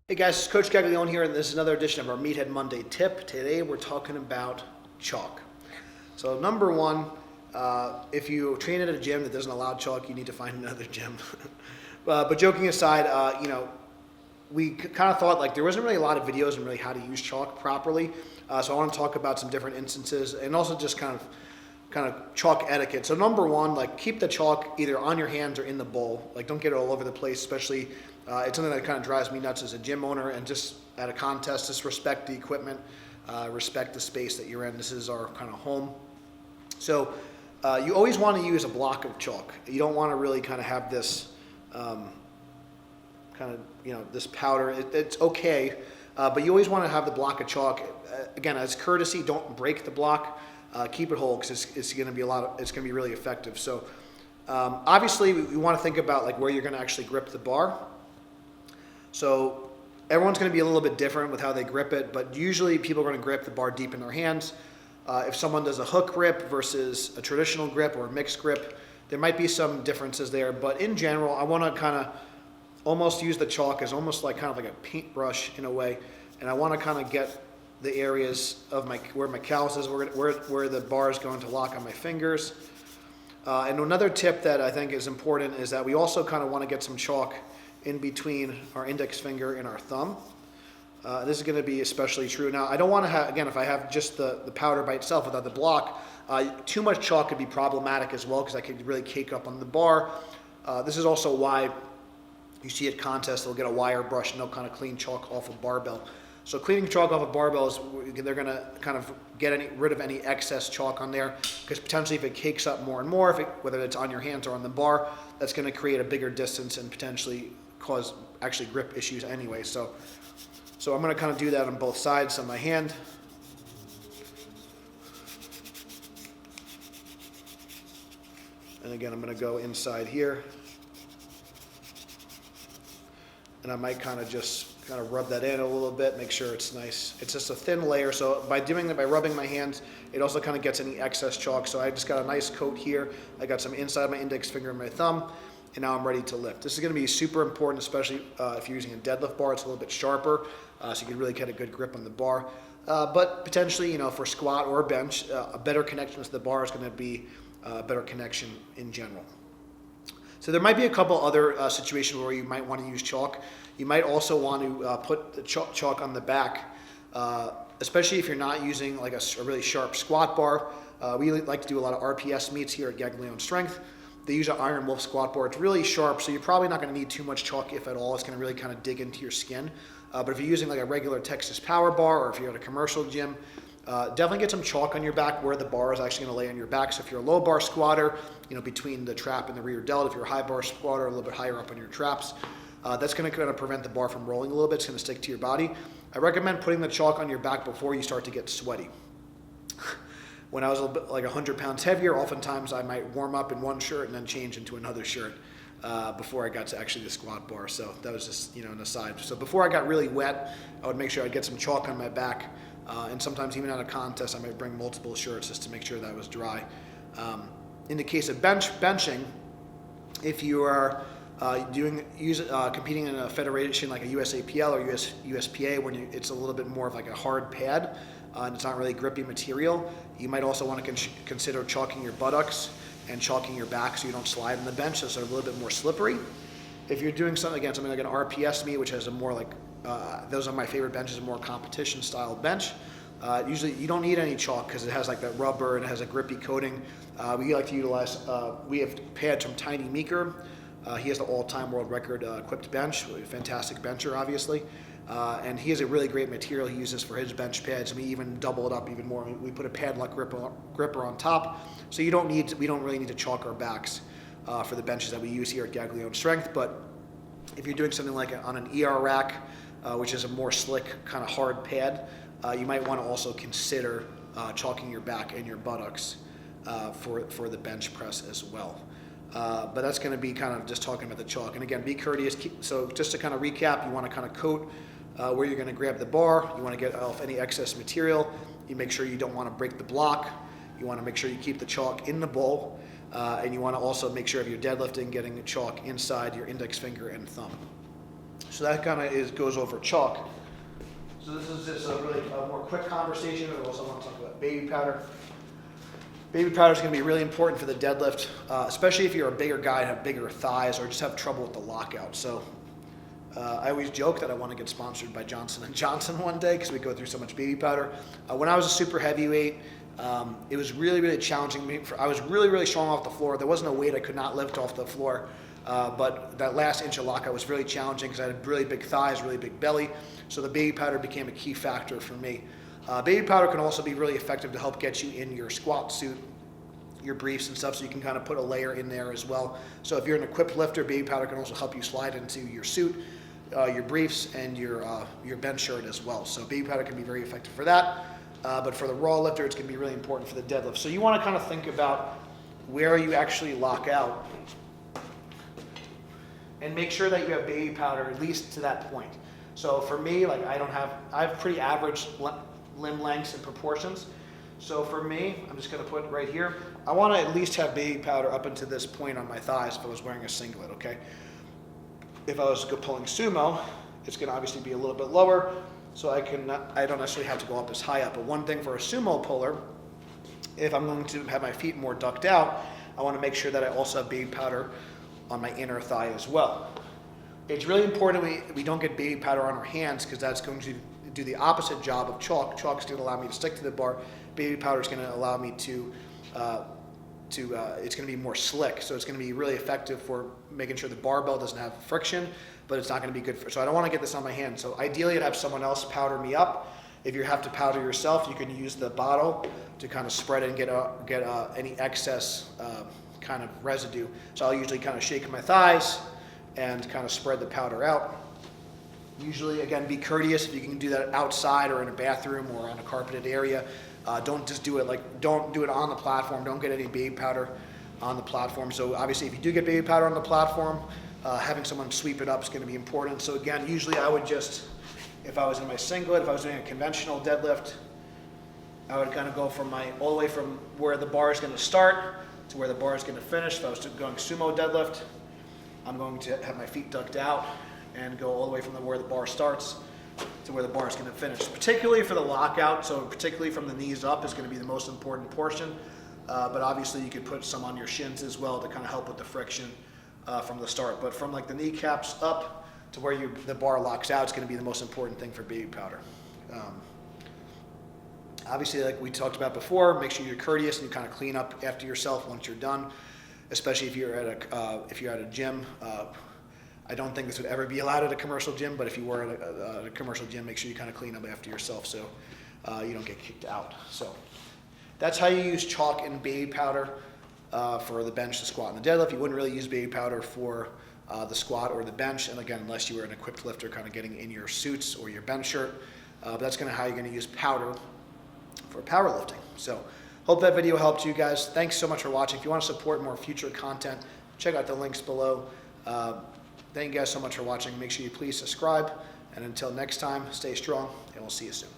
Hey guys, it's Coach Gaglione here, and this is another edition of our Meathead Monday tip. Today we're talking about chalk. So number one, if you train at a gym that doesn't allow chalk, you need to find another gym. But joking aside, we kind of thought like there wasn't really a lot of videos on really how to use chalk properly. So I want to talk about some different instances and also just kind of chalk etiquette. So number one, like keep the chalk either on your hands or in the bowl. Like don't get it all over the place, especially it's something that kind of drives me nuts as a gym owner. And just at a contest, just respect the equipment, respect the space that you're in. This is our kind of home. So you always want to use a block of chalk. You don't want to really kind of have this this powder. It's okay, but you always want to have the block of chalk. Again, as courtesy, don't break the block. Keep it whole because it's going to be it's going to be really effective. So obviously, we want to think about like where you're going to actually grip the bar. So everyone's going to be a little bit different with how they grip it, but usually people are going to grip the bar deep in their hands. If someone does a hook grip versus a traditional grip or a mixed grip, there might be some differences there. But in general, I want to kind of almost use the chalk as almost like kind of like a paintbrush in a way, and I want to kind of get the areas of where my callus is, where the bar is going to lock on my fingers. And another tip that I think is important is that we also kind of want to get some chalk in between our index finger and our thumb. This is going to be especially true. Now, I don't want to have, again, if I have just the powder by itself without the block, too much chalk could be problematic as well because I could really cake up on the bar. This is also why you see at contests, they'll get a wire brush and they'll kind of clean chalk off a barbell. So cleaning chalk off a barbell is they're going to kind of get rid of any excess chalk on there because potentially if it cakes up more and more, whether it's on your hands or on the bar, that's going to create a bigger distance and potentially cause actually grip issues anyway. So I'm going to kind of do that on both sides of my hand. And again, I'm going to go inside here. And I might kind of rub that in a little bit, make sure it's nice. It's just a thin layer. So by doing that, by rubbing my hands, it also kind of gets any excess chalk. So I just got a nice coat here. I got some inside my index finger and my thumb. And now I'm ready to lift. This is going to be super important, especially if you're using a deadlift bar. It's a little bit sharper, so you can really get a good grip on the bar. But potentially, for squat or bench, a better connection to the bar is going to be a better connection in general. So there might be a couple other situations where you might want to use chalk. You might also want to put the chalk on the back, especially if you're not using like a really sharp squat bar. We like to do a lot of RPS meets here at Gaglione Strength. They use an Iron Wolf squat bar. It's really sharp, so you're probably not going to need too much chalk, if at all. It's going to really kind of dig into your skin. But if you're using like a regular Texas Power Bar, or if you're at a commercial gym, definitely get some chalk on your back where the bar is actually going to lay on your back. So if you're a low bar squatter, between the trap and the rear delt, if you're a high bar squatter, a little bit higher up on your traps, that's going to kind of prevent the bar from rolling a little bit. It's going to stick to your body. I recommend putting the chalk on your back before you start to get sweaty. When I was a little bit like 100 pounds heavier, oftentimes I might warm up in one shirt and then change into another shirt before I got to actually the squat bar. So that was just, an aside. So before I got really wet, I would make sure I'd get some chalk on my back. And sometimes even at a contest, I might bring multiple shirts just to make sure that I was dry. In the case of benching, if you are competing in a federation like a USAPL or USPA, when it's a little bit more of like a hard pad, and it's not really grippy material, you might also want to consider chalking your buttocks and chalking your back so you don't slide on the bench, so it's a little bit more slippery. If you're doing something like an RPS meet, which has a more like, those are my favorite benches, a more competition style bench. Usually you don't need any chalk because it has like that rubber and it has a grippy coating. We like to utilize, we have pads from Tiny Meeker. He has the all-time world record equipped bench, fantastic bencher obviously. And he has a really great material he uses for his bench pads, and we even double it up even more. We put a padlock gripper on top, so we don't really need to chalk our backs for the benches that we use here at Gaglione Strength. But if you're doing something like on an ER rack, which is a more slick kind of hard pad, you might want to also consider chalking your back and your buttocks for the bench press as well. But that's going to be kind of just talking about the chalk. And again, be courteous. So just to kind of recap, you want to kind of coat where you're going to grab the bar. You want to get off any excess material. You make sure you don't want to break the block. You want to make sure you keep the chalk in the bowl. And you want to also make sure if you're deadlifting, getting the chalk inside your index finger and thumb. So that kind of goes over chalk. So this is just a really more quick conversation. I also want to talk about baby powder. Baby powder is going to be really important for the deadlift, especially if you're a bigger guy and have bigger thighs or just have trouble with the lockout. So I always joke that I want to get sponsored by Johnson & Johnson one day because we go through so much baby powder. When I was a super heavyweight, it was really, really challenging. I was really, really strong off the floor. There wasn't a weight I could not lift off the floor. But that last inch of lockout was really challenging because I had really big thighs, really big belly. So the baby powder became a key factor for me. Baby powder can also be really effective to help get you in your squat suit, your briefs and stuff, so you can kind of put a layer in there as well. So if you're an equipped lifter, baby powder can also help you slide into your suit, your briefs, and your bench shirt as well. So baby powder can be very effective for that. But for the raw lifter, it's going to be really important for the deadlift. So you want to kind of think about where you actually lock out and make sure that you have baby powder at least to that point. So for me, like I have pretty average limb lengths and proportions. So for me, I'm just going to put it right here. I want to at least have baby powder up into this point on my thighs if I was wearing a singlet, okay? If I was pulling sumo, it's going to obviously be a little bit lower, so I don't necessarily have to go up as high up. But one thing for a sumo puller, if I'm going to have my feet more ducked out, I want to make sure that I also have baby powder on my inner thigh as well. It's really important we don't get baby powder on our hands because that's going to do the opposite job of chalk. Chalk is going to allow me to stick to the bar. Baby powder is going to allow me to it's going to be more slick. So it's going to be really effective for making sure the barbell doesn't have friction, but it's not going to be good for, so I don't want to get this on my hand. So ideally I'd have someone else powder me up. If you have to powder yourself, you can use the bottle to kind of spread it and get any excess kind of residue. So I'll usually kind of shake my thighs and kind of spread the powder out. Usually, again, be courteous if you can do that outside or in a bathroom or on a carpeted area. Don't just do it don't do it on the platform. Don't get any baby powder on the platform. So obviously if you do get baby powder on the platform, having someone sweep it up is going to be important. So again, usually I would just, if I was in my singlet, if I was doing a conventional deadlift, I would kind of go all the way from where the bar is going to start to where the bar is going to finish. If I was going sumo deadlift, I'm going to have my feet ducked out and go all the way from where the bar starts to where the bar is going to finish. Particularly for the lockout, so particularly from the knees up is going to be the most important portion. But obviously you could put some on your shins as well to kind of help with the friction from the start. But from like the kneecaps up to where the bar locks out is going to be the most important thing for baby powder. Obviously, like we talked about before, make sure you're courteous and you kind of clean up after yourself once you're done, especially if you're at a gym. I don't think this would ever be allowed at a commercial gym, but if you were at a commercial gym, make sure you kind of clean up after yourself so you don't get kicked out. So that's how you use chalk and baby powder for the bench, the squat, and the deadlift. You wouldn't really use baby powder for the squat or the bench, and again, unless you were an equipped lifter kind of getting in your suits or your bench shirt. But that's kind of how you're going to use powder for powerlifting. So hope that video helped you guys. Thanks so much for watching. If you want to support more future content, check out the links below. Thank you guys so much for watching. Make sure you please subscribe. And until next time, stay strong, and we'll see you soon.